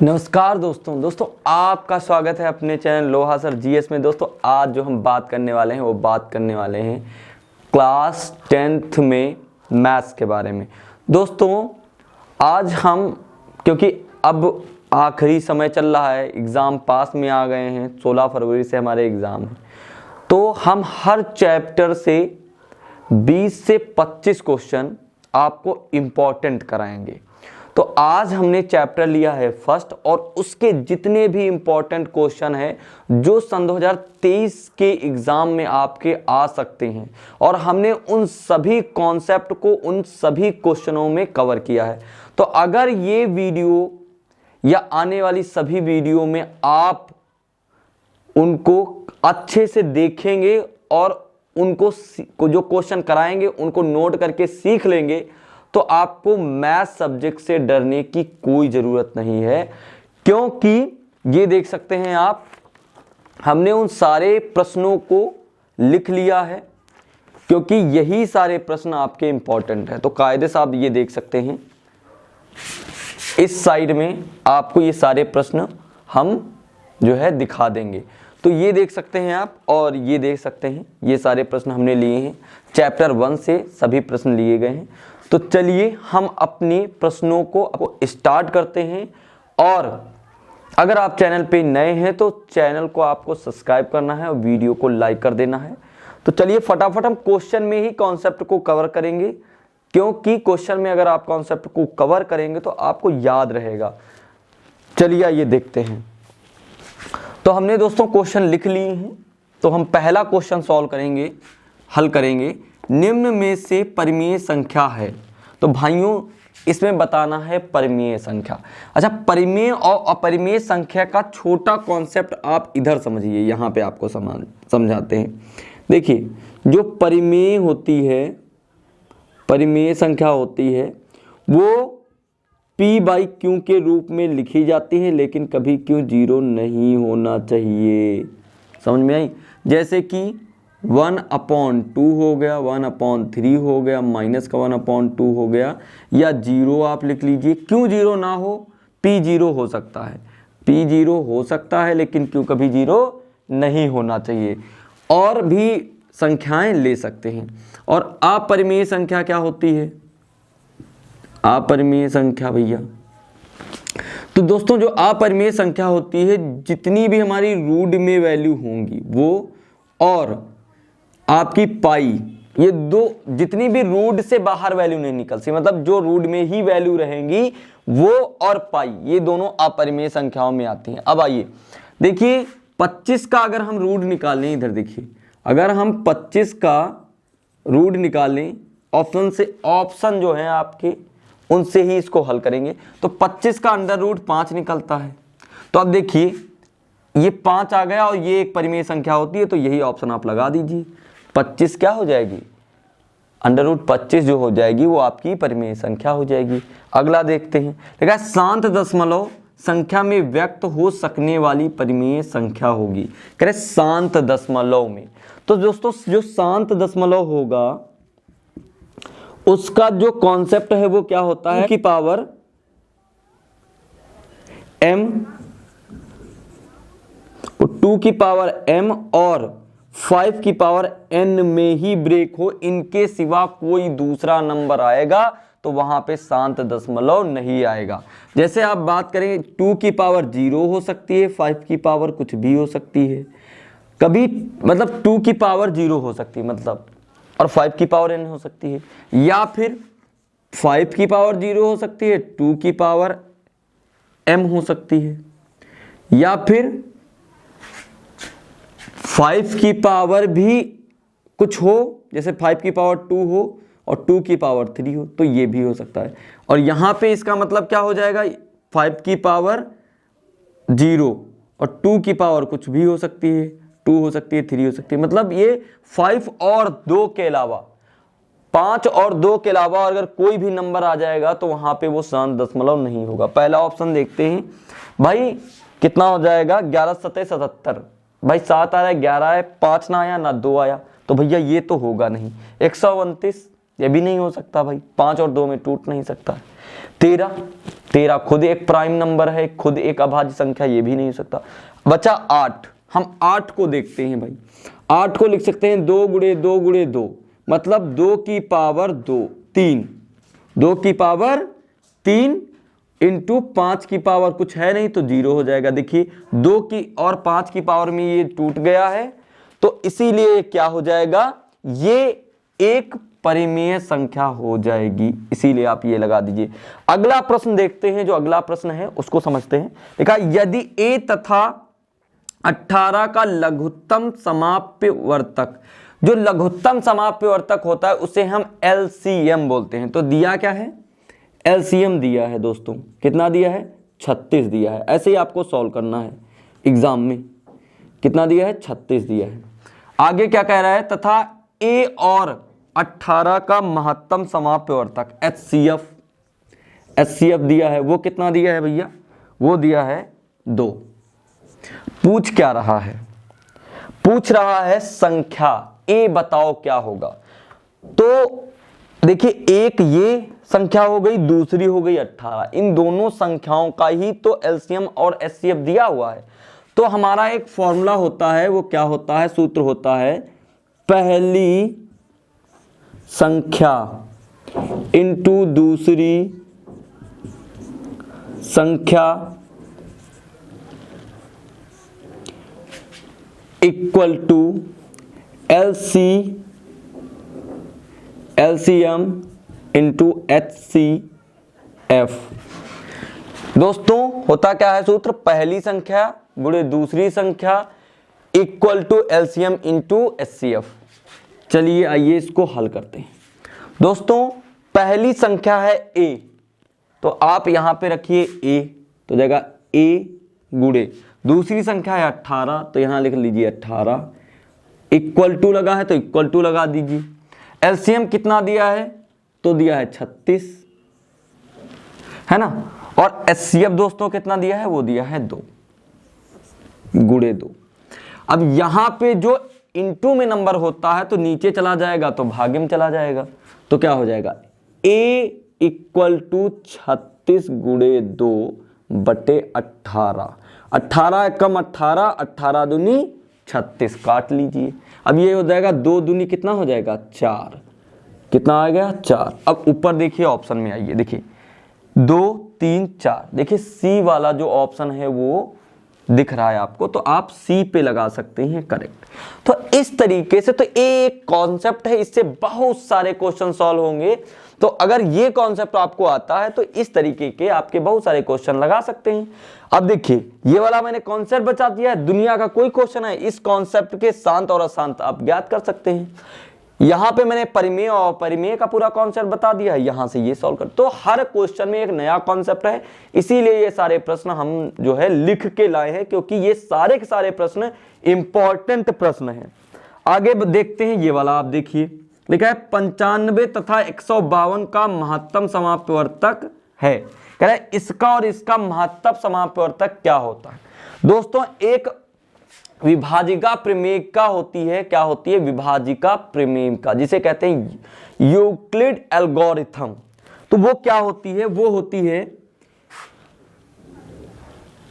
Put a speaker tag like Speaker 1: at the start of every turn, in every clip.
Speaker 1: नमस्कार दोस्तों आपका स्वागत है अपने चैनल लोहा सर जीएस में। दोस्तों आज जो हम बात करने वाले हैं वो बात करने वाले हैं क्लास 10th में मैथ्स के बारे में। दोस्तों आज हम, क्योंकि अब आखिरी समय चल रहा है, एग्ज़ाम पास में आ गए हैं, 16 फरवरी से हमारे एग्ज़ाम हैं, तो हम हर चैप्टर से 20 से 25 क्वेश्चन आपको इम्पोर्टेंट कराएंगे। तो आज हमने चैप्टर लिया है फर्स्ट, और उसके जितने भी इम्पोर्टेंट क्वेश्चन है जो सन 2023 के एग्जाम में आपके आ सकते हैं, और हमने उन सभी कॉन्सेप्ट को उन सभी क्वेश्चनों में कवर किया है। तो अगर ये वीडियो या आने वाली सभी वीडियो में आप उनको अच्छे से देखेंगे और उनको जो क्वेश्चन कराएंगे उनको नोट करके सीख लेंगे, तो आपको मैथ सब्जेक्ट से डरने की कोई ज़रूरत नहीं है। क्योंकि ये देख सकते हैं आप, हमने उन सारे प्रश्नों को लिख लिया है, क्योंकि यही सारे प्रश्न आपके इंपॉर्टेंट हैं। तो कायदे से आप ये देख सकते हैं, इस साइड में आपको ये सारे प्रश्न हम जो है दिखा देंगे। तो ये देख सकते हैं आप, और ये देख सकते हैं, ये सारे प्रश्न हमने लिए हैं। चैप्टर 1 से सभी प्रश्न लिए गए हैं। तो चलिए हम अपने प्रश्नों को स्टार्ट करते हैं। और अगर आप चैनल पे नए हैं तो चैनल को आपको सब्सक्राइब करना है और वीडियो को लाइक कर देना है। तो चलिए फटाफट हम क्वेश्चन में ही कॉन्सेप्ट को कवर करेंगे, क्योंकि क्वेश्चन में अगर आप कॉन्सेप्ट को कवर करेंगे तो आपको याद रहेगा। चलिए ये देखते हैं। तो हमने दोस्तों क्वेश्चन लिख लिए हैं, तो हम पहला क्वेश्चन सॉल्व करेंगे, हल करेंगे। निम्न में से परिमेय संख्या है। तो भाइयों इसमें बताना है परिमेय संख्या। अच्छा, परिमेय और अपरिमेय संख्या का छोटा कॉन्सेप्ट आप इधर समझिए, यहाँ पे आपको समझाते हैं। देखिए, जो परिमेय होती है, परिमेय संख्या होती है, वो P/Q के रूप में लिखी जाती है, लेकिन कभी Q 0 नहीं होना चाहिए। समझ में आई? जैसे कि 1/2 हो गया, 1/3 हो गया, माइनस का 1/2 हो गया, या 0 आप लिख लीजिए। क्यों 0 ना हो? P 0 हो सकता है, P 0 हो सकता है, लेकिन Q कभी 0 नहीं होना चाहिए। और भी संख्याएं ले सकते हैं। और अपरिमेय संख्या क्या होती है? अपरिमेय संख्या भैया, तो दोस्तों जो अपरिमेय संख्या होती है, जितनी भी हमारी रूट में वैल्यू होंगी वो, और आपकी पाई, ये दो जितनी भी रूट से बाहर वैल्यू नहीं निकलती, मतलब जो रूट में ही वैल्यू रहेंगी वो, और पाई, ये दोनों अपरिमेय संख्याओं में आती हैं। अब आइए देखिए, 25 का अगर हम रूट निकालें, इधर देखिए, अगर हम 25 का रूट निकालें ऑप्शन से, ऑप्शन जो है आपके उनसे ही इसको हल करेंगे, तो 25 का अंडर रूट 5 निकलता है। तो अब देखिए ये 5 आ गया, और ये एक परिमेय संख्या होती है, तो यही ऑप्शन आप लगा दीजिए। 25 क्या हो जाएगी? अंडर रूट 25 जो हो जाएगी वो आपकी परिमेय संख्या हो जाएगी। अगला देखते हैं, देखा शांत दशमलव संख्या में व्यक्त हो सकने वाली परिमेय संख्या होगी। कह रहे शांत दशमलव में। तो दोस्तों जो शांत दशमलव होगा उसका जो कॉन्सेप्ट है वो क्या होता है कि पावर m, 2 की पावर m और 5 की पावर n में ही ब्रेक हो, इनके सिवा कोई दूसरा नंबर आएगा तो वहां पे शांत दशमलव नहीं आएगा। जैसे आप बात करें, 2 की पावर 0 हो सकती है, 5 की पावर कुछ भी हो सकती है, कभी मतलब 2 की पावर 0 हो सकती है मतलब, और 5 की पावर n हो सकती है, या फिर 5 की पावर 0 हो सकती है, 2 की पावर m हो सकती है, या फिर 5 की पावर भी कुछ हो, जैसे 5 की पावर 2 हो और 2 की पावर 3 हो, तो ये भी हो सकता है। और यहां पे इसका मतलब क्या हो जाएगा? 5 की पावर 0 और 2 की पावर कुछ भी हो सकती है, 2 हो सकती है, 3 हो सकती है, मतलब ये 5 और 2 के अलावा, 5 और 2 के अलावा अगर कोई भी नंबर आ जाएगा तो वहां पे वो शांत दशमलव नहीं होगा। पहला ऑप्शन देखते हैं भाई, कितना हो जाएगा? 11 7 77। भाई 7 आ रहा है, 11 है, 5 ना आया ना 2 आया, तो भैया ये तो होगा नहीं। 129 ये भी नहीं हो सकता भाई, 5 और 2 में टूट नहीं सकता। 13 13 खुद एक प्राइम नंबर है, खुद एक अभाज्य संख्या, ये भी नहीं हो सकता। बचा 8, हम 8 को देखते हैं भाई। 8 को लिख सकते हैं 2 गुणे 2 गुणे 2, मतलब 2 की पावर 2 3, 2 की पावर 3 इंटू 5 की पावर कुछ है नहीं तो 0 हो जाएगा। देखिए 2 की और 5 की पावर में ये टूट गया है, तो इसीलिए क्या हो जाएगा, ये एक परिमेय संख्या हो जाएगी, इसीलिए आप ये लगा दीजिए। अगला प्रश्न देखते हैं, जो अगला प्रश्न है उसको समझते हैं। देखा, यदि a तथा 18 का लघुत्तम समाप्यवर्तक, जो लघुत्तम समाप्यवर्तक होता है उसे हम LCM बोलते हैं। तो दिया क्या है, LCM दिया है दोस्तों, कितना दिया है, 36 दिया है। ऐसे ही आपको सॉल्व करना है एग्जाम में। कितना दिया है, 36 दिया है। आगे क्या कह रहा है, तथा a और 18 का महत्तम समाप्यवर्तक HCF दिया है। वो कितना दिया है भैया, वो दिया है 2। पूछ क्या रहा है, पूछ रहा है संख्या a बताओ क्या होगा। तो देखिए, एक ये संख्या हो गई, दूसरी हो गई 18, इन दोनों संख्याओं का ही तो LCM और HCF दिया हुआ है। तो हमारा एक फॉर्मूला होता है, वो क्या होता है, सूत्र होता है, पहली संख्या इंटू दूसरी संख्या equal to LCM into HCF। दोस्तों होता क्या है सूत्र, पहली संख्या गुणे दूसरी संख्या equal to LCM into HCF। चलिए आइए इसको हल करते हैं। दोस्तों पहली संख्या है a, तो आप यहां पे रखिए a, तो जाएगा a गुणे दूसरी संख्या है 18, तो यहां लिख लीजिए 18, इक्वल टू लगा है तो इक्वल टू लगा दीजिए। LCM कितना दिया है, तो दिया है 36, है ना। और HCF दोस्तों कितना दिया है, वो दिया है 2 गुणे 2। अब यहां पे जो इनटू में नंबर होता है तो नीचे चला जाएगा तो भागे में चला जाएगा, तो क्या हो जाएगा, a इक्वल टू 36 गुणे 2 बटे 18। 18 कम 18, 18 दूनी 36, काट लीजिए। अब ये हो जाएगा 2 दूनी कितना हो जाएगा, 4। कितना आ गया, 4। अब ऊपर देखिए ऑप्शन में आइए, देखिए 2 3 4, देखिए सी वाला जो ऑप्शन है वो दिख रहा है आपको, तो आप सी पे लगा सकते हैं करेक्ट। तो इस तरीके से, तो एक कॉन्सेप्ट है, इससे बहुत सारे क्वेश्चन सॉल्व होंगे। तो अगर ये कॉन्सेप्ट आपको आता है तो इस तरीके के आपके बहुत सारे क्वेश्चन लगा सकते हैं। अब देखिए ये वाला मैंने कॉन्सेप्ट बता दिया है, दुनिया का कोई क्वेश्चन है इस कॉन्सेप्ट के शांत और अशांत आप ज्ञात कर सकते हैं। यहां पे मैंने परिमेय और परिमेय का पूरा कॉन्सेप्ट बता दिया है, यहां से ये सॉल्व कर। तो हर क्वेश्चन में एक नया कॉन्सेप्ट है, इसीलिए ये सारे प्रश्न हम जो है लिख के लाए हैं, क्योंकि ये सारे के सारे प्रश्न इंपॉर्टेंट प्रश्न हैं। आगे देखते हैं, ये वाला आप देखिए, लिखा है 95 तथा 152 का महत्तम समाप्यवर्तक है। कह रहा है इसका और इसका महत्तम समाप्यवर्तक क्या होता है। दोस्तों एक विभाजिका प्रमेयिका होती है, क्या होती है, विभाजिका प्रमेयिका, जिसे कहते हैं यूक्लिड एल्गोरिथम। तो वो क्या होती है, वो होती है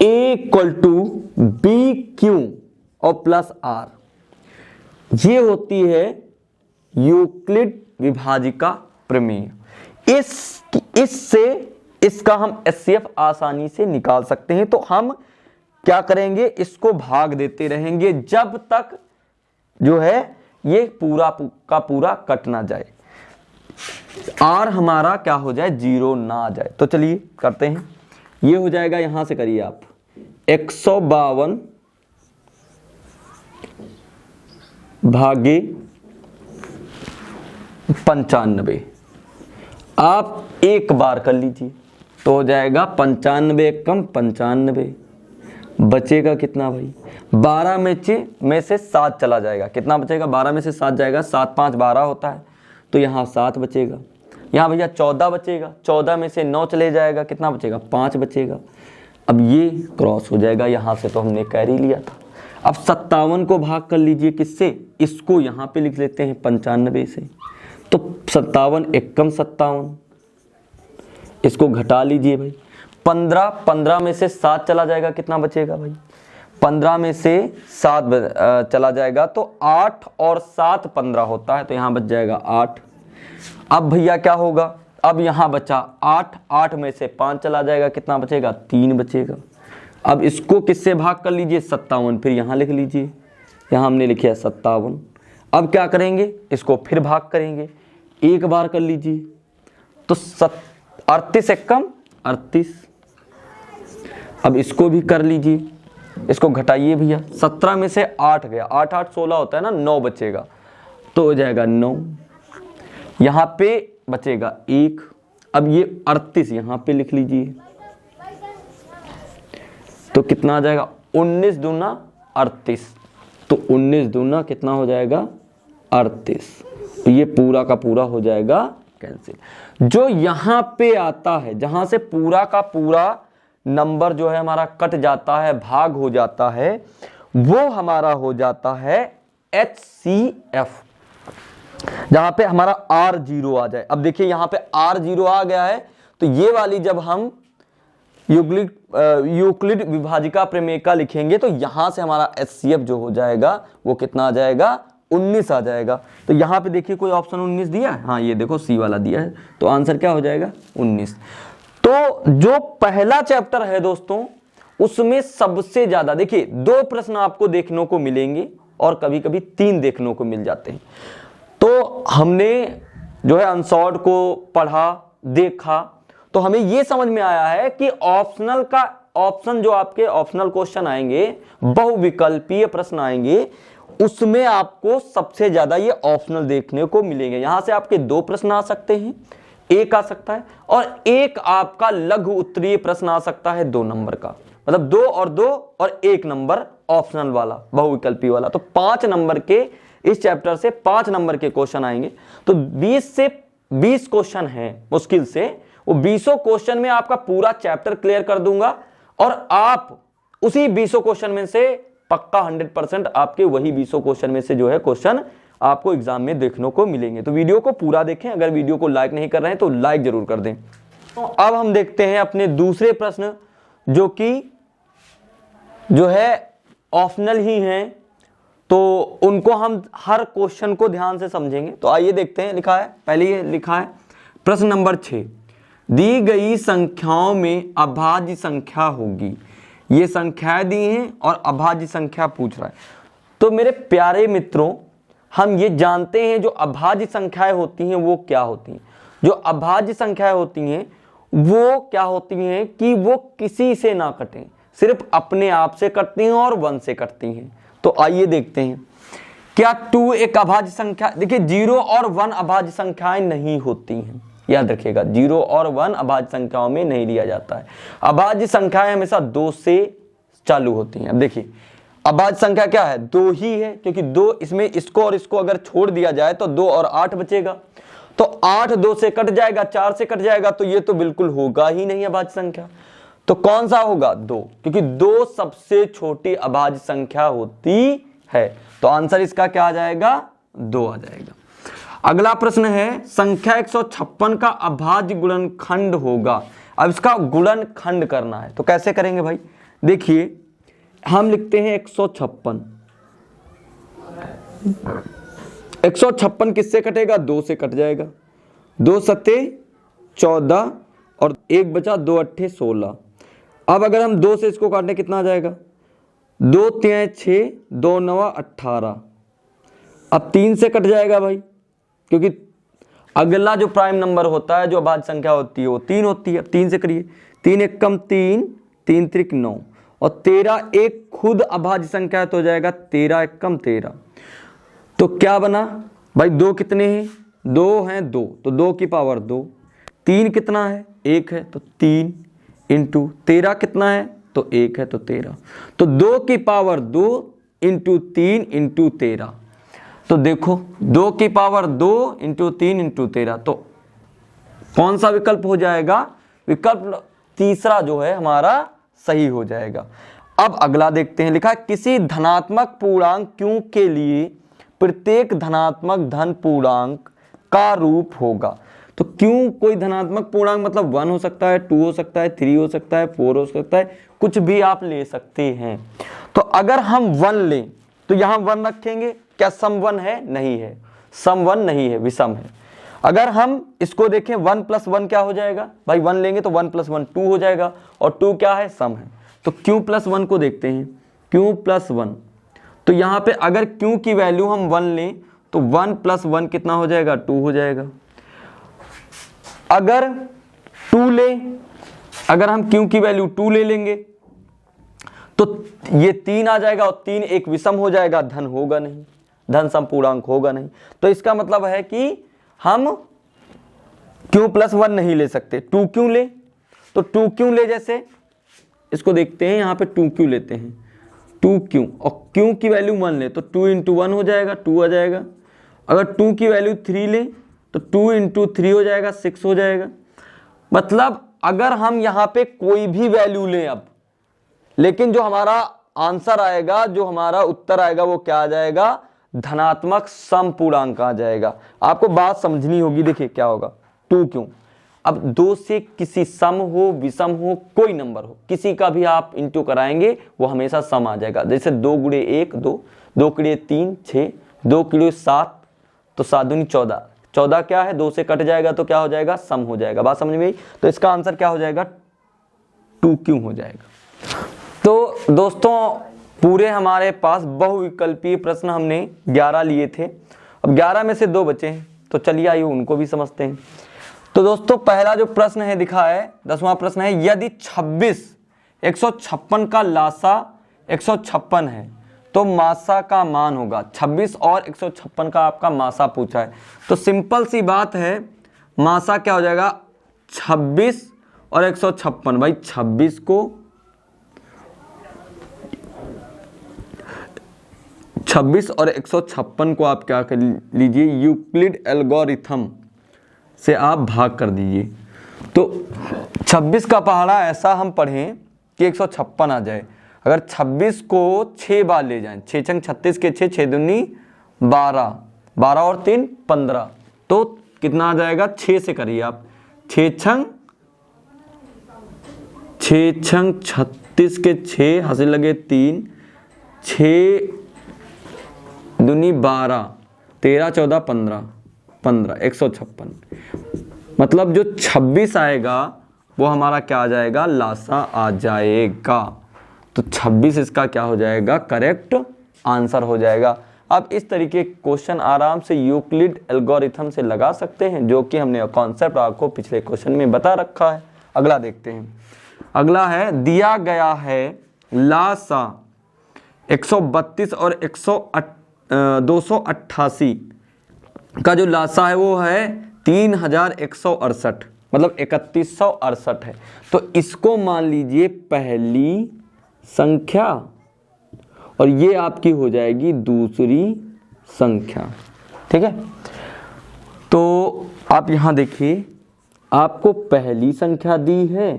Speaker 1: a equal to b q और प्लस आर। ये होती है यूक्लिड विभाजिका प्रमेय। इससे इसका हम HCF आसानी से निकाल सकते हैं। तो हम क्या करेंगे, इसको भाग देते रहेंगे जब तक जो है ये पूरा का पूरा कट ना जाए, R हमारा क्या हो जाए, 0 ना आ जाए। तो चलिए करते हैं, ये हो जाएगा, यहां से करिए आप 152 भागे 95, आप एक बार कर लीजिए तो हो जाएगा 95 कम 95, बचेगा कितना भाई, 12 में से 7 चला जाएगा, कितना बचेगा, 12 में से 7 जाएगा, 7 5 12 होता है, तो यहाँ 7 बचेगा। यहाँ भैया 14 बचेगा, 14 में से 9 चले जाएगा, कितना बचेगा, 5 बचेगा। अब ये क्रॉस हो जाएगा, यहाँ से तो हमने कैरी लिया था। अब 57 को भाग कर लीजिए किससे, इसको यहाँ पे लिख लेते हैं 95 से, तो 57 एक कम 57, इसको घटा लीजिए भाई, 15, 15 में से 7 चला जाएगा, कितना बचेगा भाई? 15 में से 7 चला जाएगा तो 8 और 7 15 होता है, तो यहाँ बच जाएगा 8। अब भैया क्या होगा? अब यहाँ बचा 8, 8 में से 5 चला जाएगा, कितना बचेगा? 3 बचेगा। अब इसको किससे भाग कर लीजिए? 57, फिर यहाँ लिख लीजिए, यहाँ हमने लिखा 57। अब क्या करेंगे? इसको फिर भाग करेंगे, एक बार कर लीजिए, तो 38 एक कम 38। अब इसको भी कर लीजिए, इसको घटाइए भैया, 17 में से 8 गया, 8 8 16 होता है ना, 9 बचेगा, तो हो जाएगा 9। यहाँ पे बचेगा 1। अब ये 38 यहाँ पे लिख लीजिए, तो कितना आ जाएगा? 19 दूना 38, तो 19 दूना कितना हो जाएगा? 38। तो ये पूरा का पूरा हो जाएगा कैंसिल। जो यहाँ पे आता है, जहां से पूरा का पूरा नंबर जो है हमारा कट जाता है, भाग हो जाता है, वो हमारा हो जाता है HCF, जहां पे हमारा R0 आ जाए। अब देखिए यहाँ पे R0 आ गया है, तो ये वाली जब हम यूक्लिड विभाजिका प्रमेयिका लिखेंगे तो यहां से हमारा HCF जो हो जाएगा वो कितना आ जाएगा? 19 आ जाएगा। तो यहाँ पे देखिए कोई ऑप्शन 19 दिया है? हाँ, ये देखो C वाला दिया है, तो आंसर क्या हो जाएगा? 19। तो जो पहला चैप्टर है दोस्तों, उसमें सबसे ज्यादा देखिए 2 प्रश्न आपको देखने को मिलेंगे और कभी कभी 3 देखने को मिल जाते हैं। तो हमने जो है अनसॉर्ट को पढ़ा, देखा, तो हमें यह समझ में आया है कि ऑप्शनल का ऑप्शन जो आपके ऑप्शनल क्वेश्चन आएंगे, बहुविकल्पीय प्रश्न आएंगे, उसमें आपको सबसे ज्यादा ये ऑप्शनल देखने को मिलेंगे। यहां से आपके 2 प्रश्न आ सकते हैं, एक आ सकता है, और एक आपका लघु उत्तरीय प्रश्न आ सकता है 2 नंबर का, मतलब 2 और 2 और 1 नंबर ऑप्शनल वाला, बहुविकल्पी वाला। तो 5 नंबर के इस चैप्टर से 5 नंबर के क्वेश्चन आएंगे। तो 20 से 20 क्वेश्चन हैं मुश्किल से, वो 20 क्वेश्चन में आपका पूरा चैप्टर क्लियर कर दूंगा, और आप उसी 20 क्वेश्चन में से पक्का 100% आपके वही 20 क्वेश्चन में से जो है क्वेश्चन आपको एग्जाम में देखने को मिलेंगे। तो वीडियो को पूरा देखें, अगर वीडियो को लाइक नहीं कर रहे हैं तो लाइक जरूर कर दें। तो अब हम देखते हैं अपने दूसरे प्रश्न, जो है ऑप्शनल ही हैं, तो उनको हम हर क्वेश्चन को ध्यान से समझेंगे। तो आइए देखते हैं, लिखा है पहले ये लिखा है प्रश्न नंबर 6, दी गई संख्याओं में अभाज्य संख्या होगी। ये संख्याएं दी हैं और अभाज्य संख्या पूछ रहा है। तो मेरे प्यारे मित्रों, हम ये जानते हैं जो अभाज्य संख्याएं होती हैं वो क्या होती हैं। जो अभाज्य संख्याएं होती हैं वो क्या होती हैं कि वो किसी से ना कटें, सिर्फ अपने आप से कटती हैं और 1 से कटती हैं। तो आइए देखते हैं, क्या 2 एक अभाज्य संख्या? देखिए 0 और 1 अभाज्य संख्याएं नहीं होती हैं, याद रखिएगा, 0 और 1 अभाज्य संख्याओं में नहीं लिया जाता है। अभाज्य संख्याएं हमेशा 2 से चालू होती हैं। अब देखिए अभाज्य संख्या क्या है? 2 ही है, क्योंकि 2 इसमें इसको और इसको अगर छोड़ दिया जाए तो 2 और 8 बचेगा, तो 8 2 से कट जाएगा, 4 से कट जाएगा, तो ये तो बिल्कुल होगा ही नहीं अभाज्य संख्या। तो कौन सा होगा? 2, क्योंकि 2 सबसे छोटी अभाज्य संख्या होती है। तो आंसर इसका क्या आ जाएगा? 2 आ जाएगा। अगला प्रश्न है, संख्या 156 का अभाज्य गुणनखंड होगा। अब इसका गुणनखंड करना है, तो कैसे करेंगे भाई? देखिए हम लिखते हैं 156, 156 किससे कटेगा? 2 से कट जाएगा, 2 सत्ते 14 और 1 बचा, 2 अट्ठे 16। अब अगर हम 2 से इसको काटने कितना आ जाएगा? 2 तियां 6, 2 नवा 18। अब 3 से कट जाएगा भाई, क्योंकि अगला जो प्राइम नंबर होता है, जो अभाज्य संख्या होती है वो 3 होती है। अब 3 से करिए, 3 एक कम 3, 3 त्रिक 9, और 13 एक खुद अभाज्य संख्या तो हो जाएगा 13 एक कम 13। तो क्या बना भाई? 2 कितने हैं? 2 हैं 2, तो 2 की पावर 2। 3 कितना है? 1 है, तो 3 इंटू 13 कितना है? तो 1 है, तो 13। तो 2 की पावर 2 इंटू 3 इंटू 13। तो देखो 2 की पावर 2 इंटू 3 इंटू 13, तो कौन सा विकल्प हो जाएगा? विकल्प तीसरा जो है हमारा सही हो जाएगा। अब अगला देखते हैं, लिखा है किसी धनात्मक पूर्णांक q के लिए प्रत्येक धनात्मक धन पूर्णांक का रूप होगा। तो क्यों कोई धनात्मक पूर्णांक मतलब 1 हो सकता है, 2 हो सकता है, 3 हो सकता है, 4 हो सकता है, कुछ भी आप ले सकते हैं। तो अगर हम 1 लें तो यहाँ 1 रखेंगे, क्या सम 1 है? नहीं है, सम 1 नहीं है, विषम है। अगर हम इसको देखें 1 + 1 क्या हो जाएगा भाई, 1 लेंगे तो 1 + 1 2 हो जाएगा, और 2 क्या है? सम है। तो q + 1 को देखते हैं, q + 1, तो यहाँ पे अगर q की वैल्यू हम 1 लें तो 1 + 1 कितना हो जाएगा? 2 हो जाएगा। अगर 2 लें, अगर हम q की वैल्यू 2 ले लेंगे तो ये 3 आ जाएगा, और 3 एक विषम हो जाएगा, धन होगा नहीं, धन सम पूर्णांक होगा नहीं। तो इसका मतलब है कि हम q + 1 नहीं ले सकते। 2 क्यों ले? तो 2 क्यों ले, जैसे इसको देखते हैं, यहाँ पे 2 क्यों लेते हैं, 2 क्यों, और q की वैल्यू 1 ले तो 2 × 1 हो जाएगा, 2 आ जाएगा। अगर 2 की वैल्यू 3 ले तो 2 × 3 हो जाएगा, 6 हो जाएगा। मतलब अगर हम यहाँ पे कोई भी वैल्यू लें अब, लेकिन जो हमारा आंसर आएगा, जो हमारा उत्तर आएगा, वो क्या आ जाएगा? धनात्मक सम पूर्णांक आ जाएगा। आपको बात समझनी होगी। देखिए क्या होगा, 2 क्यों, अब 2 से किसी सम हो, विषम हो, कोई नंबर हो, किसी का भी आप इंटू कराएंगे वो हमेशा सम आ जाएगा। जैसे 2 × 1 2, 2 × 3 6, 2 × 7, तो 7 दूनी 14, 14 क्या है? 2 से कट जाएगा तो क्या हो जाएगा? सम हो जाएगा। बात समझ में आई? तो इसका आंसर क्या हो जाएगा? 2 क्यों हो जाएगा। तो दोस्तों पूरे हमारे पास बहुविकल्पीय प्रश्न हमने 11 लिए थे, अब 11 में से 2 बचे हैं, तो चलिए आइए उनको भी समझते हैं। तो दोस्तों पहला जो प्रश्न है दिखा है, 10वां प्रश्न है, यदि 26 156 का लासा 156 है तो मासा का मान होगा। 26 और 156 का आपका मासा पूछा है, तो सिंपल सी बात है, मासा क्या हो जाएगा? 26 और 156। भाई 26 को 26 और 156 को आप क्या कर लीजिए, यूक्लिड एल्गोरिथम से आप भाग कर दीजिए। तो 26 का पहाड़ा ऐसा हम पढ़ें कि 156 आ जाए। अगर 26 को 6 बार ले जाएं, 6 छंग 36 के 6, 6 दूनी 12, 12 और 3 15, तो कितना आ जाएगा? 6 से करिए आप, 6 छंग 36 के 6, हंसी लगे 3, 6 दूनी 12, 13 14 15, 15 156। मतलब जो 26 आएगा वो हमारा क्या आ जाएगा? लासा आ जाएगा। तो 26 इसका क्या हो जाएगा? करेक्ट आंसर हो जाएगा। अब इस तरीके के क्वेश्चन आराम से यूक्लिड एल्गोरिथम से लगा सकते हैं, जो कि हमने कॉन्सेप्ट आपको पिछले क्वेश्चन में बता रखा है। अगला देखते हैं। अगला है, दिया गया है लासा 132 और 288 का जो लासा है वो है 3168, मतलब 3168 है। तो इसको मान लीजिए पहली संख्या और ये आपकी हो जाएगी दूसरी संख्या। ठीक है, तो आप यहां देखिए, आपको पहली संख्या दी है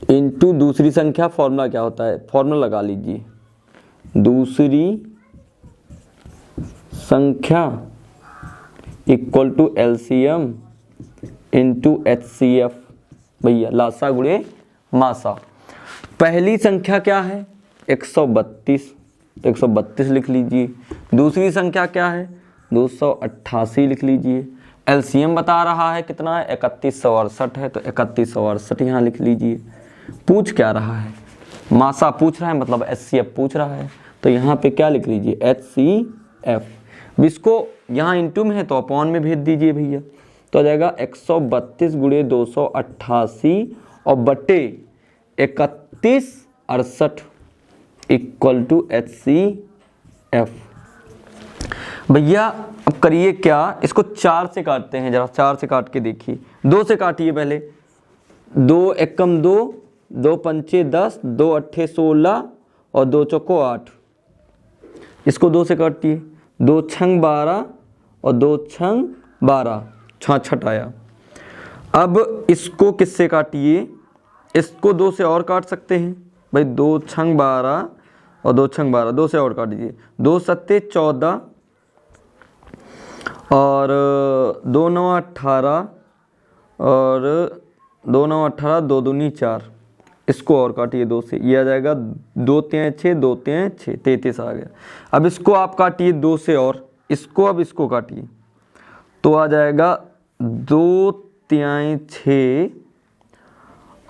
Speaker 1: इनटू दूसरी संख्या। फॉर्मूला क्या होता है? फॉर्मूला लगा लीजिए, दूसरी संख्या equal to LCM into HCF। भैया लासा गुणे मासा। पहली संख्या क्या है? 132, तो 132 लिख लीजिए। दूसरी संख्या क्या है? 288 लिख लीजिए। एलसीएम बता रहा है कितना है? 3168 है, तो 3168 यहाँ लिख लीजिए। पूछ क्या रहा है? मासा पूछ रहा है, मतलब HCF पूछ रहा है, तो यहाँ पे क्या लिख लीजिए? HCF। इसको यहाँ इंटू में है तो अपॉन में भेज दीजिए भैया, तो आ जाएगा 132 गुणे 288 और बटे 3168 इक्वल टू HCF। भैया अब करिए क्या, इसको 4 से काटते हैं, जरा 4 से काट के देखिए। 2 से काटिए पहले, 2 एकम 2, 2 पंचे 10, 2 अट्ठे 16 और 2 चौको 8। इसको 2 से काटिए, 2 छंग 12 और 2 छंग 12, 66 आया। अब इसको किससे काटिए? इसको 2 से और काट सकते हैं भाई, 2 छंग 12 और 2 छंग 12, 2 से और काट दीजिए। 2 सत्ते 14 और 2 9 18 और 2 9 18, 2 दूनी 4, इसको और काटिए 2 से, ये आ जाएगा 2 3 6, 2 3 6, 33 आ गया। अब इसको आप काटिए 2 से और इसको, अब इसको काटिए तो आ जाएगा 2 3 6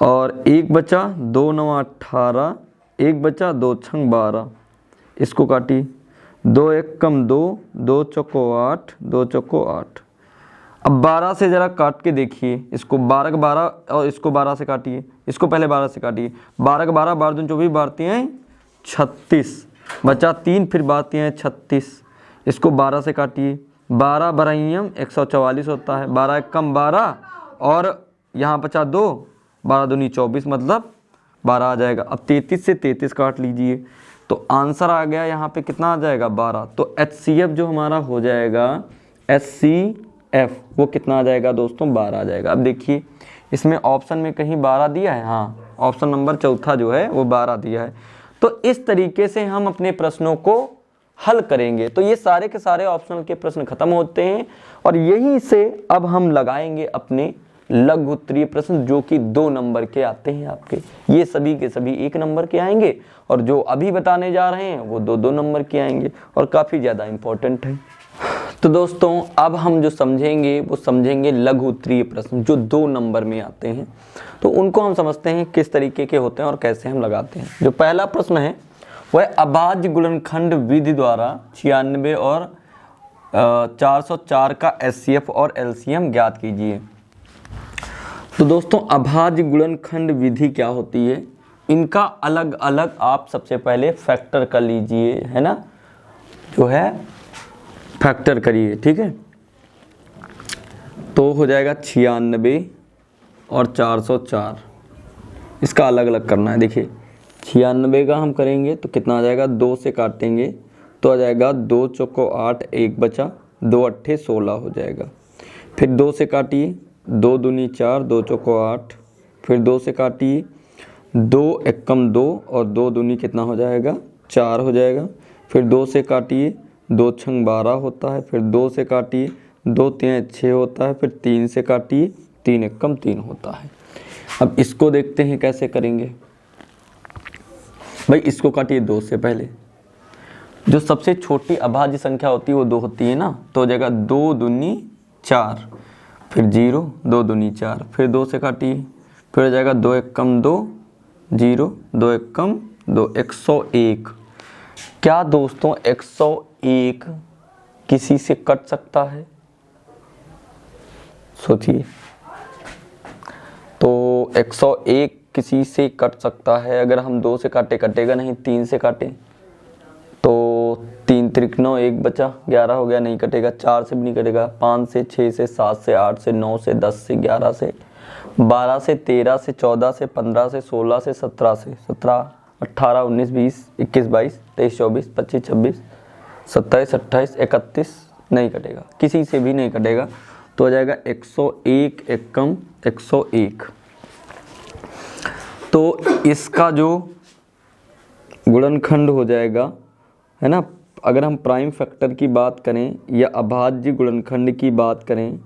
Speaker 1: और 1 बचा, 2 9 18, 1 बचा, 2 6 12, इसको काटिए 2 1 कम 2, 2 चौको 8, 2 चौको 8। अब 12 से ज़रा काट के देखिए इसको, 12 का 12 और इसको 12 से काटिए, इसको पहले 12 से काटिए, 12 का 12, 12 दूनी 24, 12 हैं 36, बचा 3, फिर 12 हैं 36, इसको 12 से काटिए, 12 बराइयम 144 होता है, 12 1 कम 12 और यहाँ बचा 2, 12 दूनी 24, मतलब 12 आ जाएगा। अब 33 से 33 काट लीजिए तो आंसर आ गया यहाँ पे कितना आ जाएगा 12। तो HCF जो हमारा हो जाएगा HCF वो कितना आ जाएगा दोस्तों 12 आ जाएगा। अब देखिए इसमें ऑप्शन में कहीं 12 दिया है, हाँ ऑप्शन नंबर चौथा जो है वो 12 दिया है। तो इस तरीके से हम अपने प्रश्नों को हल करेंगे। तो ये सारे के सारे ऑप्शनल के प्रश्न खत्म होते हैं और यहीं से अब हम लगाएंगे अपने लघु उत्तरीय प्रश्न जो कि 2 नंबर के आते हैं आपके। ये सभी के सभी 1 नंबर के आएंगे और जो अभी बताने जा रहे हैं वो 2 नंबर के आएंगे और काफ़ी ज़्यादा इम्पोर्टेंट है। तो दोस्तों अब हम जो समझेंगे वो समझेंगे लघु उत्तरीय प्रश्न जो 2 नंबर में आते हैं। तो उनको हम समझते हैं किस तरीके के होते हैं और कैसे हम लगाते हैं। जो पहला प्रश्न है वह अभाज्य गुणनखंड विधि द्वारा 96 और 404 का HCF और LCM ज्ञात कीजिए। तो दोस्तों अभाज्य गुणनखंड विधि क्या होती है, इनका अलग अलग आप सबसे पहले फैक्टर कर लीजिए, है ना, जो है फैक्टर करिए, ठीक है। तो हो जाएगा 96 और 404, इसका अलग अलग करना है। देखिए 96 का हम करेंगे तो कितना आ जाएगा, 2 से काटेंगे तो आ जाएगा 2 चौको 8, 1 बचा, 2 अट्ठे 16 हो जाएगा। फिर 2 से काटिए, 2 दूनी 4, 2 चौको 8, फिर 2 से काटिए, 2 एकम 2 और 2 दूनी कितना हो जाएगा 4 हो जाएगा। फिर 2 से काटिए, 2 छंग 12 होता है, फिर 2 से काटिए, 2 3 6 होता है, फिर 3 से काटिए, 3 एकम 3 होता है। अब इसको देखते हैं कैसे करेंगे। भाई इसको काटिए 2 से पहले, जो सबसे छोटी अभाज्य संख्या होती है वो 2 होती है ना, तो हो जाएगा 2 दूनी 4, फिर 0, 2 दूनी 4, फिर 2 से काटिए, फिर हो जाएगा 2 एकम 2, 0, 2 एकम 2, 101। क्या दोस्तों 101 किसी से कट सकता है? सोचिए, तो 101 किसी से कट सकता है। अगर हम 2 से काटे कटेगा नहीं, 3 से काटे तो 3 त्रिक 9, 1 बचा, 11 हो गया, नहीं कटेगा। 4 से भी नहीं कटेगा, 5 से, 6 से, 7 से, 8 से, 9 से, 10 से, 11 से, 12 से, 13 से, 14 से, 15 से, 16 से, 17 से, 17, 18, 19, 20, 21, 22, 23, 24, 25, 26, 27, 28, 31 नहीं कटेगा, किसी से भी नहीं कटेगा। तो हो जाएगा 101 एकम 101। तो इसका जो गुणनखंड हो जाएगा, है ना, अगर हम प्राइम फैक्टर की बात करें या अभाज्य गुणनखंड की बात करें,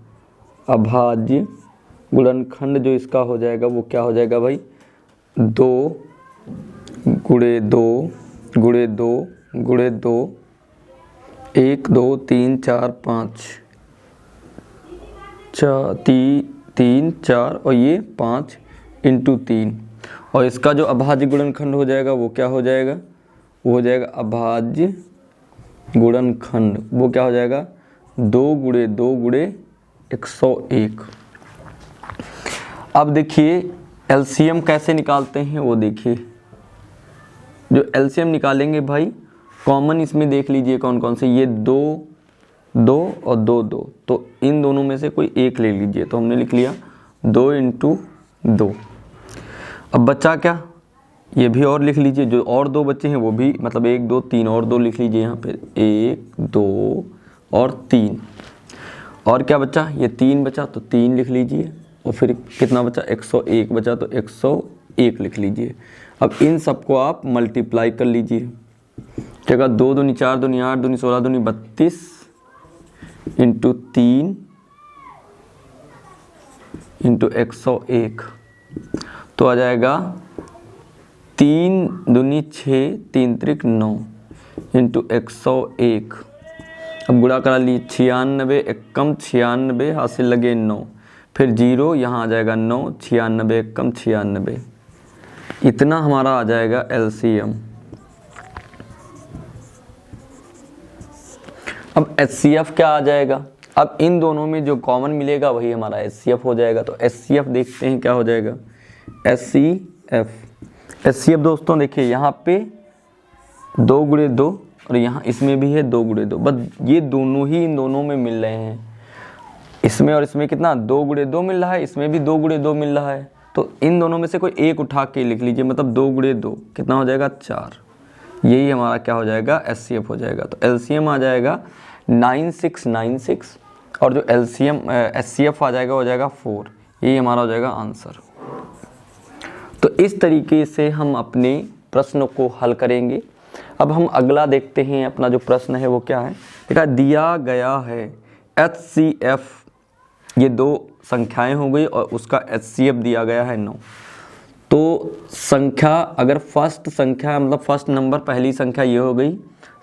Speaker 1: अभाज्य गुणनखंड जो इसका हो जाएगा वो क्या हो जाएगा भाई, 2 गुणे 2 गुणे 2 गुणे 2, 1 2 3 4 5, 3 4 और ये 5 इंटू 3। और इसका जो अभाज्य गुणनखंड हो जाएगा वो क्या हो जाएगा, वो हो जाएगा अभाज्य गुणनखंड, वो क्या हो जाएगा 2 गुणे 2 गुणे 101। अब देखिए LCM कैसे निकालते हैं वो देखिए। जो LCM निकालेंगे भाई, कॉमन इसमें देख लीजिए कौन कौन से, ये 2 2 और 2 2, तो इन दोनों में से कोई एक ले लीजिए। तो हमने लिख लिया 2 इंटू 2। अब बचा क्या, ये भी और लिख लीजिए, जो और 2 बच्चे हैं वो भी, मतलब 1 2 3 और 2 लिख लीजिए यहाँ पे, 1 2 और 3। और क्या बचा, ये 3 बचा तो 3 लिख लीजिए, और फिर कितना बचा 101 बचा तो 101 लिख लीजिए। अब इन सबको आप मल्टीप्लाई कर लीजिए। जगह 2 दूनी 4 दूनी 8 दूनी 16 दूनी 32, इंटू 3 इंटू 101, तो आ जाएगा 3 दूनी 6, 3 त्रिक 9 इंटू 101। अब गुणा करा ली 96, एकम 96, हासिल लगे 9, फिर 0 यहाँ आ जाएगा 9, 96 एकम 96, इतना हमारा आ जाएगा एलसीएम। अब एचसीएफ क्या आ जाएगा? अब इन दोनों में जो कॉमन मिलेगा वही हमारा एचसीएफ हो जाएगा। तो एचसीएफ देखते हैं क्या हो जाएगा। एचसीएफ दोस्तों देखिए यहाँ पे 2 गुणे 2 और यहाँ इसमें भी है 2 गुणे 2, बस ये दोनों ही इन दोनों में मिल रहे हैं। इसमें और इसमें कितना 2 गुणे 2 मिल रहा है, इसमें भी 2 गुणे 2 मिल रहा है। तो इन दोनों में से कोई एक उठा के लिख लीजिए, मतलब 2 गुणे 2 कितना हो जाएगा 4। यही हमारा क्या हो जाएगा एचसीएफ हो जाएगा। तो एलसीएम आ जाएगा 9696 और जो एलसीएम एचसीएफ आ जाएगा हो जाएगा 4। यही हमारा हो जाएगा आंसर। तो इस तरीके से हम अपने प्रश्न को हल करेंगे। अब हम अगला देखते हैं, अपना जो प्रश्न है वो क्या है। देखा दिया गया है HCF, ये 2 संख्याएं हो गई और उसका HCF दिया गया है 9। तो संख्या अगर फर्स्ट संख्या मतलब फर्स्ट नंबर पहली संख्या ये हो गई,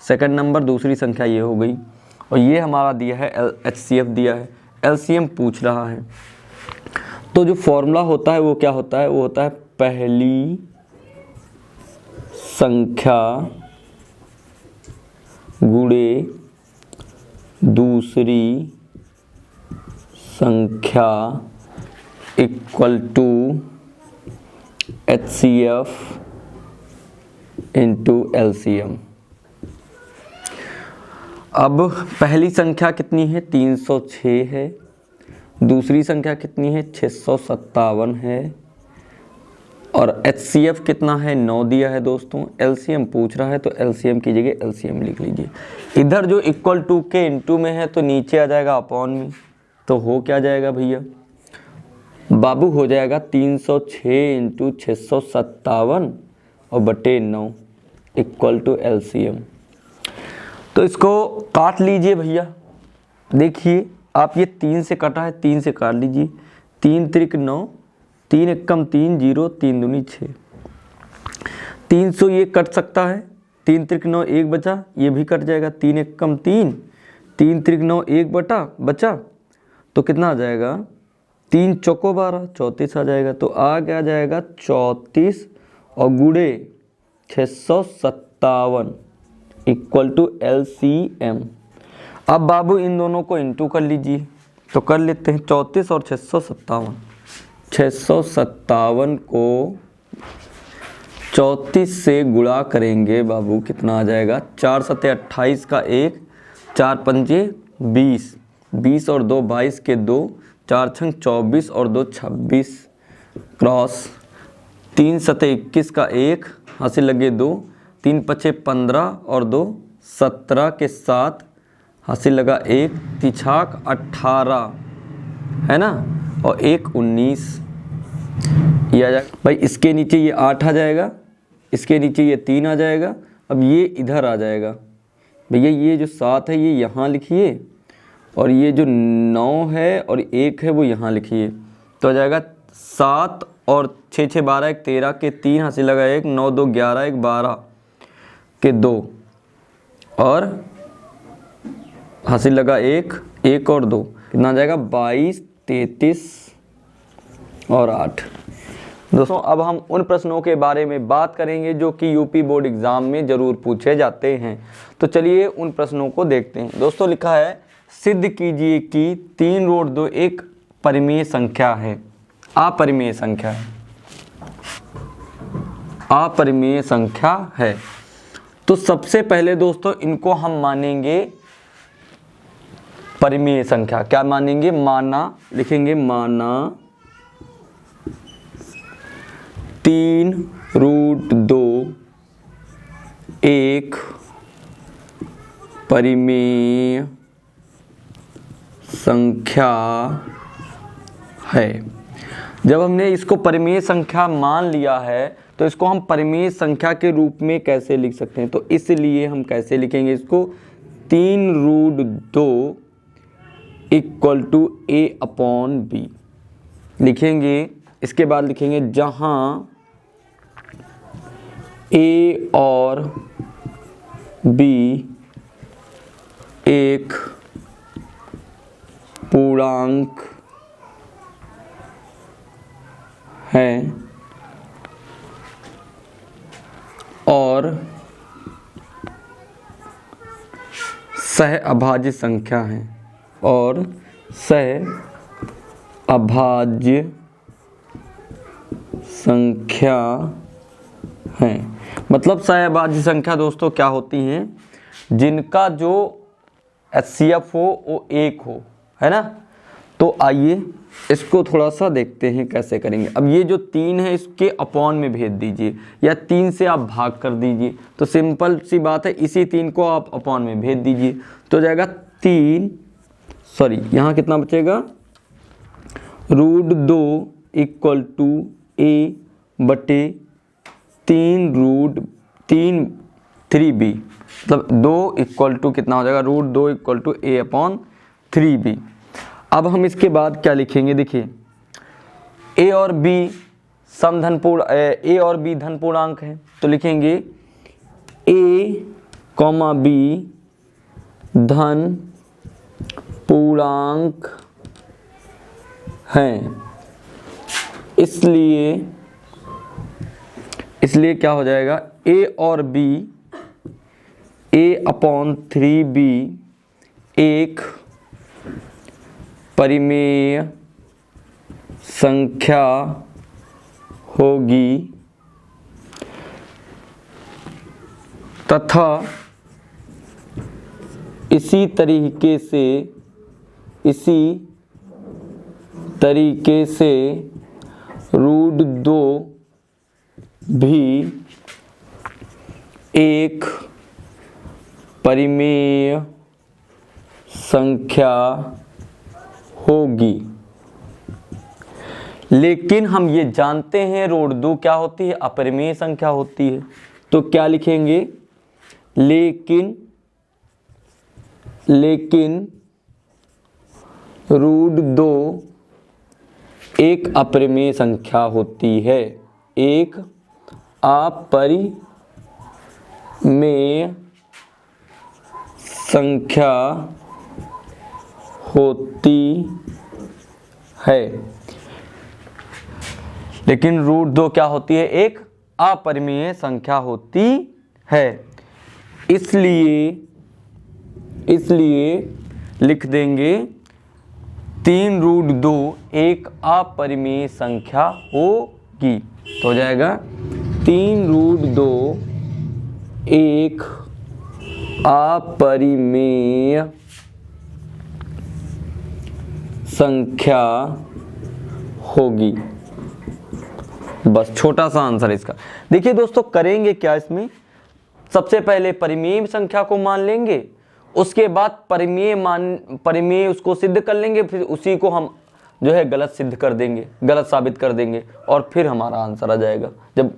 Speaker 1: सेकंड नंबर दूसरी संख्या ये हो गई, और ये हमारा दिया है HCF दिया है, LCM पूछ रहा है। तो जो फॉर्मूला होता है वो क्या होता है, वो होता है पहली संख्या गुणे दूसरी संख्या equal to HCF into LCM। अब पहली संख्या कितनी है 306 है, दूसरी संख्या कितनी है 657 है, और HCF कितना है 9 दिया है दोस्तों। LCM पूछ रहा है तो LCM की जगह LCM लिख लीजिए। इधर जो इक्वल टू के इंटू में है तो नीचे आ जाएगा अपॉन में, तो हो क्या जाएगा भैया बाबू, हो जाएगा 306 इंटू 657 और बटे 9 इक्वल टू LCM। तो इसको काट लीजिए भैया। देखिए आप ये 3 से कटा है, 3 से काट लीजिए, 3 त्रिक 9, 3 एकम 3, 0 3 दूनी 6, 300 ये कट सकता है, 3 त्रिक 9 1 बचा, ये भी कट जाएगा, 3 एकम 3, 3 त्रिक 9 1 बचा, तो कितना आ जाएगा 3 चौको 12 34 आ जाएगा। तो आगे आ जाएगा 34 और गुणे 657 इक्वल टू LCM। अब बाबू इन दोनों को इंटू कर लीजिए, तो कर लेते हैं 34 और 657। 657 को 34 से गुणा करेंगे बाबू, कितना आ जाएगा 4 सत्ते 28 का 1, 4 पंजे 20, 20 और 2 22 के 2, 4 छंग 24 और 2 26 क्रॉस 3 सत्ते 21 का 1, हासिल लगे 2, 3 पचे 15 और 2 17 के 7, हासिल लगा 1, तिछाक 18 है ना, और 1 19। ये आ जाएगा भाई, इसके नीचे ये 8 आ जाएगा, इसके नीचे ये 3 आ जाएगा। अब ये इधर आ जाएगा भैया, ये जो 7 है ये यहाँ लिखिए, और ये जो 9 है और 1 है वो यहाँ लिखिए। तो आ जाएगा 7 और 6 6 12 1 13 के 3, हासिल लगा 1, 9 2 11 1 12 के 2, और हासिल लगा 1 और 2, कितना आ जाएगा 22 33 और 8। दोस्तों अब हम उन प्रश्नों के बारे में बात करेंगे जो कि यूपी बोर्ड एग्जाम में ज़रूर पूछे जाते हैं। तो चलिए उन प्रश्नों को देखते हैं। दोस्तों लिखा है सिद्ध कीजिए कि 3 रूट 2 एक परिमेय संख्या है, अपरिमेय संख्या है, अपरिमेय संख्या है। तो सबसे पहले दोस्तों इनको हम मानेंगे परिमेय संख्या। क्या मानेंगे, माना, लिखेंगे माना 3 रूट 2 एक परिमेय संख्या है। जब हमने इसको परिमेय संख्या मान लिया है तो इसको हम परिमेय संख्या के रूप में कैसे लिख सकते हैं, तो इसलिए हम कैसे लिखेंगे इसको 3 root 2 equal to a upon b लिखेंगे। इसके बाद लिखेंगे जहां a और b एक पूर्णांक है और सह अभाज्य संख्या है और सह अभाज्य संख्या है। मतलब सह अभाज्य संख्या दोस्तों क्या होती हैं, जिनका जो HCF हो वो एक हो, है ना। तो आइए इसको थोड़ा सा देखते हैं कैसे करेंगे। अब ये जो 3 है इसके अपॉन में भेज दीजिए या 3 से आप भाग कर दीजिए, तो सिंपल सी बात है, इसी 3 को आप अपॉन में भेज दीजिए तो जाएगा 3, सॉरी यहाँ कितना बचेगा, √2 इक्वल टू a बटे 3b, मतलब 2 इक्वल टू कितना हो जाएगा, √2 equal to a upon 3b। अब हम इसके बाद क्या लिखेंगे, देखिए a और b a और b धन पूर्णांक है, तो लिखेंगे a, b धन पूर्णांक हैं, इसलिए क्या हो जाएगा, a और b a अपॉन 3b एक परिमेय संख्या होगी तथा इसी तरीके से √2 भी एक परिमेय संख्या होगी। लेकिन हम ये जानते हैं √2 क्या होती है, अपरिमेय संख्या होती है। तो क्या लिखेंगे, लेकिन √2 एक अपरिमेय संख्या होती है, एक अपरिमेय संख्या होती है। लेकिन √2 क्या होती है, एक अपरिमेय संख्या होती है। इसलिए लिख देंगे 3√2 एक अपरिमेय संख्या होगी, तो हो जाएगा 3√2 एक अपरिमेय संख्या होगी। बस छोटा सा आंसर इसका। देखिए दोस्तों करेंगे क्या इसमें, सबसे पहले परिमेय संख्या को मान लेंगे, उसके बाद परिमेय उसको सिद्ध कर लेंगे, फिर उसी को हम जो है गलत सिद्ध कर देंगे, गलत साबित कर देंगे और फिर हमारा आंसर आ जाएगा। जब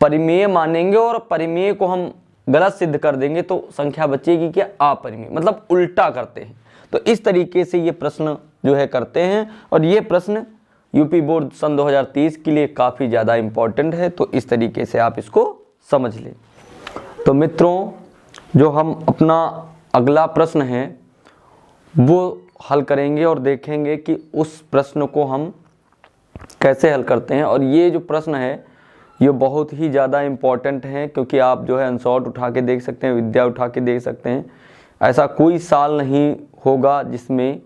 Speaker 1: परिमेय मानेंगे और परिमेय को हम गलत सिद्ध कर देंगे तो संख्या बचेगी क्या, अपरिमेय, मतलब उल्टा करते हैं। तो इस तरीके से ये प्रश्न जो है करते हैं और ये प्रश्न यूपी बोर्ड सन 2030 के लिए काफ़ी ज़्यादा इम्पोर्टेंट है, तो इस तरीके से आप इसको समझ लें। तो मित्रों जो हम अपना अगला प्रश्न है वो हल करेंगे और देखेंगे कि उस प्रश्न को हम कैसे हल करते हैं। और ये जो प्रश्न है ये बहुत ही ज़्यादा इम्पोर्टेंट है, क्योंकि आप जो है अनसॉर्ट उठा के देख सकते हैं, विद्या उठा के देख सकते हैं, ऐसा कोई साल नहीं होगा जिसमें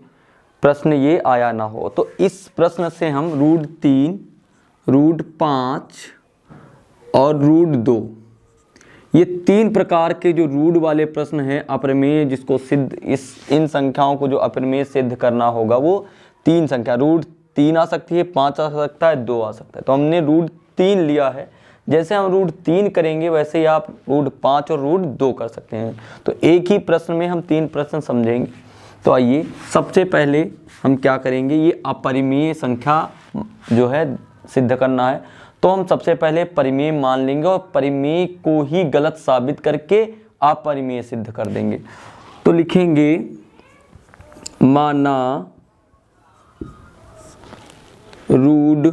Speaker 1: प्रश्न ये आया ना हो। तो इस प्रश्न से हम √3, √5 और √2 ये 3 प्रकार के जो रूट वाले प्रश्न हैं अपरिमेय, जिसको सिद्ध इन संख्याओं को जो अपरिमेय सिद्ध करना होगा वो 3 संख्या, √3 आ सकती है, 5 आ सकता है, 2 आ सकता है। तो हमने √3 लिया है, जैसे हम √3 करेंगे वैसे ही आप √5 और √2 कर सकते हैं। तो एक ही प्रश्न में हम 3 प्रश्न समझेंगे। तो आइए सबसे पहले हम क्या करेंगे, ये अपरिमेय संख्या जो है सिद्ध करना है, तो हम सबसे पहले परिमेय मान लेंगे और परिमेय को ही गलत साबित करके अपरिमेय सिद्ध कर देंगे। तो लिखेंगे माना रूट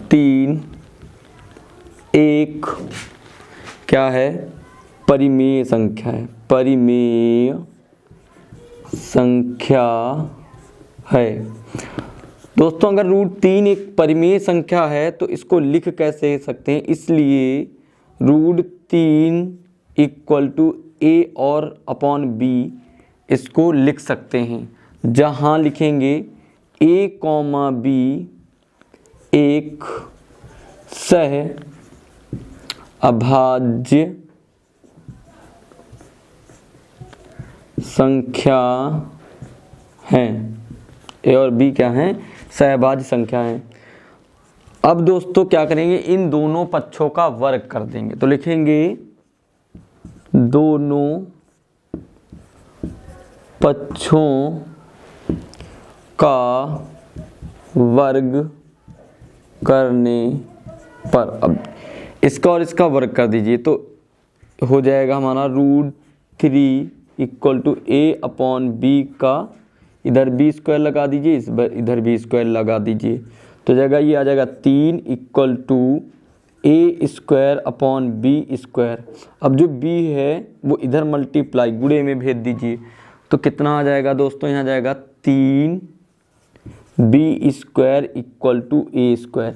Speaker 1: 3 एक क्या है, परिमेय संख्या है, परिमेय संख्या है। दोस्तों अगर रूट 3 एक परिमेय संख्या है तो इसको लिख कैसे सकते हैं, इसलिए रूट 3 इक्वल टू ए और अपॉन बी इसको लिख सकते हैं, जहां लिखेंगे a कॉमा बी एक सह अभाज्य संख्या हैं। ए और बी क्या हैं, सहभाज्य संख्या हैं। अब दोस्तों क्या करेंगे, इन दोनों पक्षों का वर्ग कर देंगे, तो लिखेंगे दोनों पक्षों का वर्ग करने पर, अब इसका और इसका वर्ग कर दीजिए तो हो जाएगा हमारा root 3 equal to a upon b का, इधर बी स्क्वायर लगा दीजिए, इधर बी स्क्वायर लगा दीजिए, तो जगह ये आ जाएगा 3 equal to a square upon b square. अब जो बी है वो इधर मल्टीप्लाई गुणे में भेज दीजिए, तो कितना आ जाएगा दोस्तों, यहाँ जाएगा 3 b square equal to a square.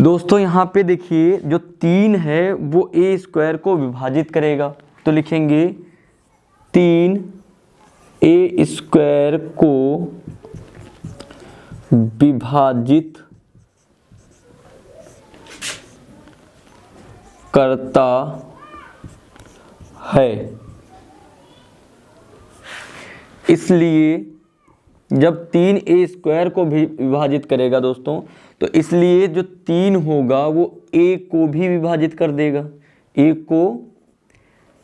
Speaker 1: दोस्तों यहाँ पे देखिए जो 3 है वो ए स्क्वायर को विभाजित करेगा, तो लिखेंगे 3 ए स्क्वायर को विभाजित करता है। इसलिए जब 3 ए स्क्वायर को भी विभाजित करेगा दोस्तों, तो इसलिए जो 3 होगा वो ए को भी विभाजित कर देगा, ए को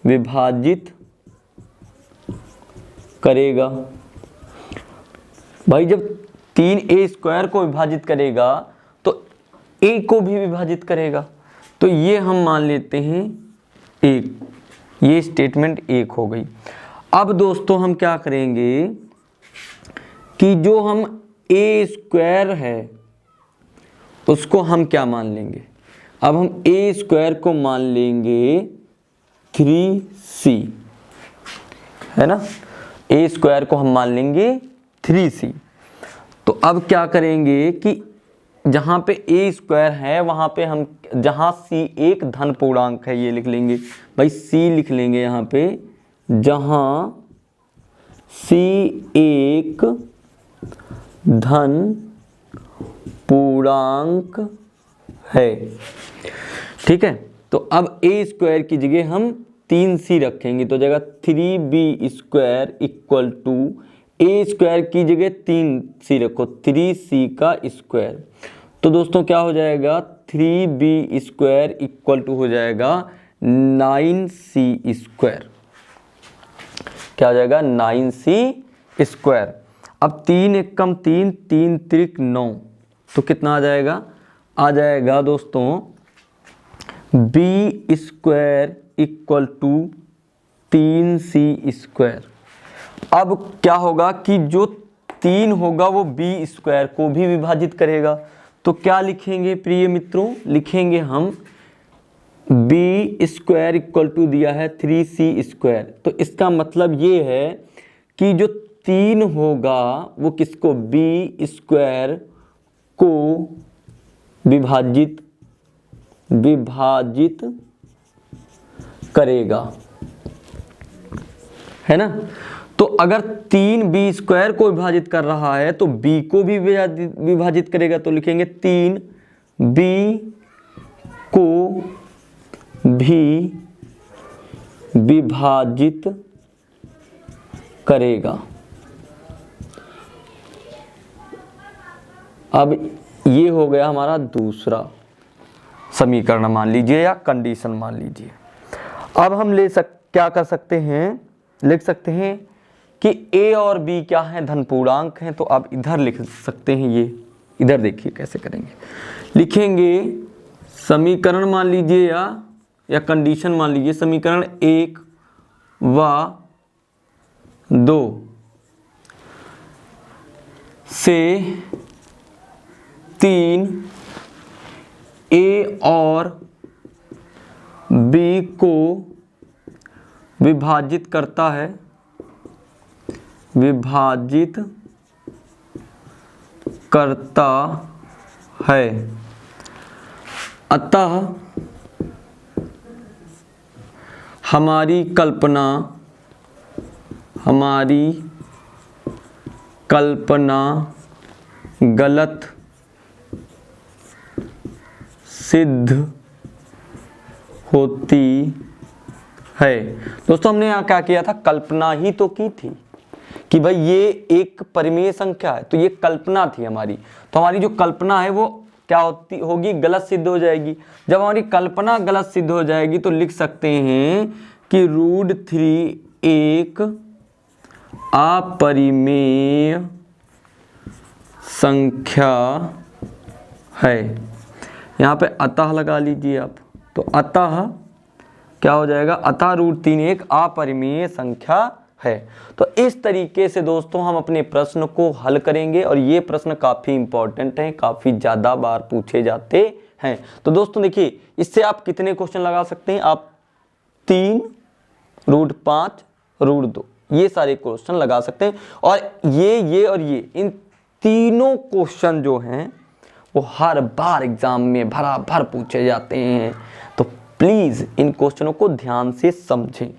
Speaker 1: विभाजित करेगा। भाई जब 3 ए स्क्वायर को विभाजित करेगा तो ए को भी विभाजित करेगा, तो ये हम मान लेते हैं एक, ये स्टेटमेंट एक हो गई। अब दोस्तों हम क्या करेंगे कि जो हम ए स्क्वायर है उसको हम क्या मान लेंगे, अब हम ए स्क्वायर को मान लेंगे 3c, है ना, ए स्क्वायर को हम मान लेंगे 3c। तो अब क्या करेंगे कि जहाँ पे ए स्क्वायर है वहाँ पे हम, जहाँ c एक धन पूर्णांक है, ये लिख लेंगे भाई, c लिख लेंगे यहाँ पे, जहाँ c एक धन पूर्णांक है, ठीक है। तो अब ए स्क्वायर की जगह हम 3c रखेंगे, तो जगह 3b square equal to a square की जगह 3c रखो, 3c का स्क्वायर। तो दोस्तों क्या हो जाएगा, 3b स्क्वायर इक्वल टू हो जाएगा 9c स्क्वायर, क्या हो जाएगा 9c स्क्वायर। अब 3 एक कम 3, 3 त्रिक 9, तो कितना आ जाएगा दोस्तों b square equal to 3c square. अब क्या होगा कि जो 3 होगा वो b स्क्वायर को भी विभाजित करेगा, तो क्या लिखेंगे प्रिय मित्रों, लिखेंगे हम b स्क्वायर इक्वल टू दिया है 3c स्क्वायर, तो इसका मतलब ये है कि जो 3 होगा वो किसको, b स्क्वायर को विभाजित करेगा, है ना। तो अगर 3 बी स्क्वायर को विभाजित कर रहा है तो b को भी विभाजित करेगा, तो लिखेंगे 3 b को भी विभाजित करेगा। अब ये हो गया हमारा दूसरा समीकरण मान लीजिए या कंडीशन मान लीजिए। अब हम क्या कर सकते हैं, लिख सकते हैं कि a और b क्या है, धन पूर्णांक हैं, तो आप इधर लिख सकते हैं, ये इधर देखिए कैसे करेंगे, लिखेंगे समीकरण मान लीजिए या कंडीशन मान लीजिए, समीकरण 1 व 2 से 3 ए और बी को विभाजित करता है, विभाजित करता है, अतः हमारी कल्पना गलत सिद्ध होती है। दोस्तों हमने यहाँ क्या किया था, कल्पना ही तो की थी कि भाई ये एक परिमेय संख्या है, तो ये कल्पना थी हमारी, तो हमारी जो कल्पना है वो क्या होगी, गलत सिद्ध हो जाएगी। जब हमारी कल्पना गलत सिद्ध हो जाएगी तो लिख सकते हैं कि √3 एक अपरिमेय संख्या है। यहाँ पे अतः लगा लीजिए आप, तो अतः क्या हो जाएगा, अतः √3 एक अपरिमेय संख्या है। तो इस तरीके से दोस्तों हम अपने प्रश्न को हल करेंगे और ये प्रश्न काफ़ी इंपॉर्टेंट हैं, काफ़ी ज़्यादा बार पूछे जाते हैं। तो दोस्तों देखिए, इससे आप कितने क्वेश्चन लगा सकते हैं, आप 3, √5, √2 ये सारे क्वेश्चन लगा सकते हैं। और ये और ये इन तीनों क्वेश्चन जो हैं वो हर बार एग्जाम में भर पूछे जाते हैं, तो प्लीज़ इन क्वेश्चनों को ध्यान से समझें।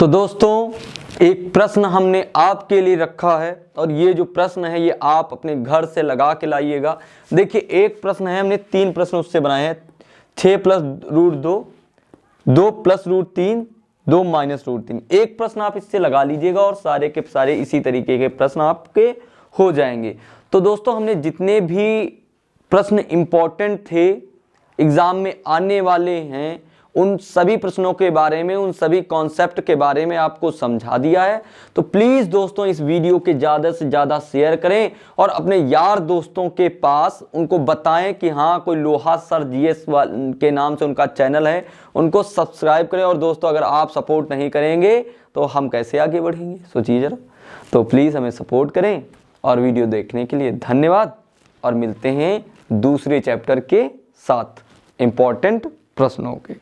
Speaker 1: तो दोस्तों एक प्रश्न हमने आपके लिए रखा है और ये जो प्रश्न है ये आप अपने घर से लगा के लाइएगा। देखिए एक प्रश्न है, हमने 3 प्रश्न उससे बनाए हैं, 6 + √2, 2 + √3, 2 - √3। एक प्रश्न आप इससे लगा लीजिएगा और सारे के सारे इसी तरीके के प्रश्न आपके हो जाएंगे। तो दोस्तों हमने जितने भी प्रश्न इंपॉर्टेंट थे, एग्जाम में आने वाले हैं, उन सभी प्रश्नों के बारे में, उन सभी कॉन्सेप्ट के बारे में आपको समझा दिया है। तो प्लीज़ दोस्तों इस वीडियो के ज़्यादा से ज़्यादा शेयर करें और अपने यार दोस्तों के पास उनको बताएं कि हाँ कोई लोहा सर GS के नाम से उनका चैनल है, उनको सब्सक्राइब करें। और दोस्तों अगर आप सपोर्ट नहीं करेंगे तो हम कैसे आगे बढ़ेंगे, सोचिए ज़रा। तो प्लीज़ हमें सपोर्ट करें और वीडियो देखने के लिए धन्यवाद, और मिलते हैं दूसरे चैप्टर के साथ इम्पॉर्टेंट प्रश्नों के।